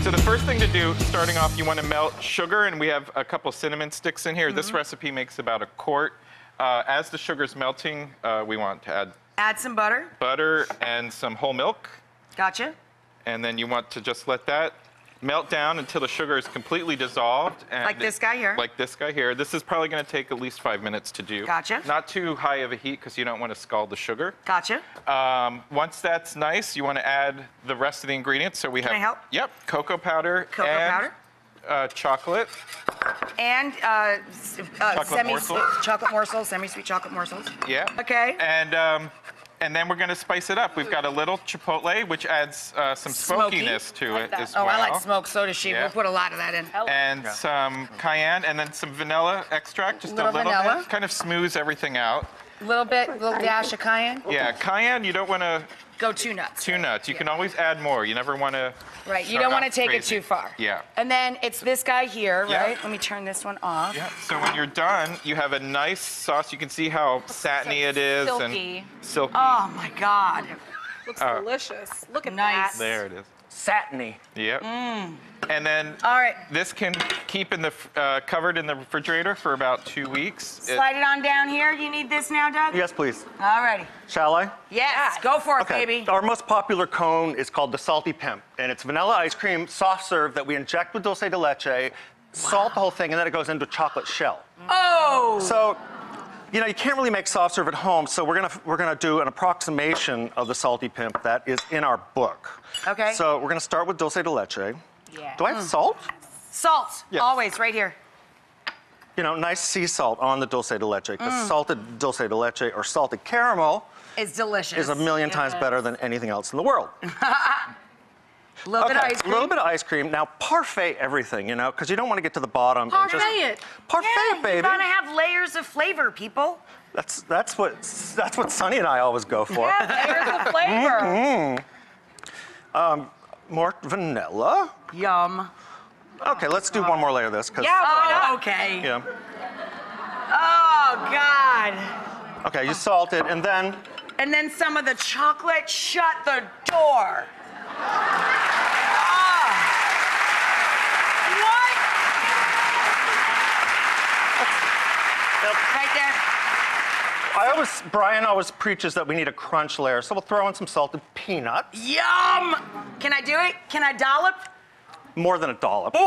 So the first thing to do, starting off, you want to melt sugar, and we have a couple cinnamon sticks in here. This recipe makes about a quart. As the sugar's melting, we want to add some butter. Butter and some whole milk. Gotcha. And then you want to just let that melt down until the sugar is completely dissolved. And like this guy here? Like this guy here. This is probably going to take at least 5 minutes to do. Gotcha. Not too high of a heat because you don't want to scald the sugar. Gotcha. Once that's nice, you want to add the rest of the ingredients. So we have. Can I help? Yep. Cocoa powder. Chocolate. And chocolate morsels, semi-sweet chocolate morsels. Yeah. Okay. And then we're going to spice it up. We've got a little chipotle, which adds some smokiness to it as well. Oh, I like smoke, so does she. Yeah. We'll put a lot of that in. And some cayenne, and then some vanilla extract, just a little vanilla. bit. Kind of smooths everything out. Little dash of cayenne? Yeah, cayenne, you don't want to go too nuts. Too nuts. You can always add more. You never want to. Right, you don't want to take it too far. Yeah. And then it's this guy here, right? Let me turn this one off. Yeah. So when you're done, you have a nice sauce. You can see how satiny it is. Silky. And silky. Oh my God. Looks delicious. Look at that. There it is. Satiny. Yep. And then this can keep in the covered in the refrigerator for about 2 weeks. Slide it on down here. You need this now, Doug? Yes, please. All righty. Shall I? Yes, go for it, baby. Our most popular cone is called the Salty Pimp, and it's vanilla ice cream, soft serve that we inject with dulce de leche, salt the whole thing, and then it goes into a chocolate shell. Oh! So, you know, you can't really make soft serve at home, so we're gonna do an approximation of the Salty Pimp that is in our book. Okay. So we're gonna start with dulce de leche. Yeah. Do I have salt? Salt, always, right here. You know, nice sea salt on the dulce de leche, because salted dulce de leche or salted caramel is delicious. Is a million times better than anything else in the world. A little bit of ice cream. A little bit of ice cream. Now, parfait everything, you know, because you don't want to get to the bottom. Parfait it. Parfait it, baby. You gotta have layers of flavor, people. That's what Sonny and I always go for. Yeah, layers of flavor. More vanilla. Yum. Okay, let's do one more layer of this. Okay. Yeah. Oh, God. Okay, you salt it, and then. And then some of the chocolate. Shut the door. What? Right there. Brian always preaches that we need a crunch layer, so we'll throw in some salted peanuts. Yum! Can I do it? Can I dollop? More than a dollop. Ooh!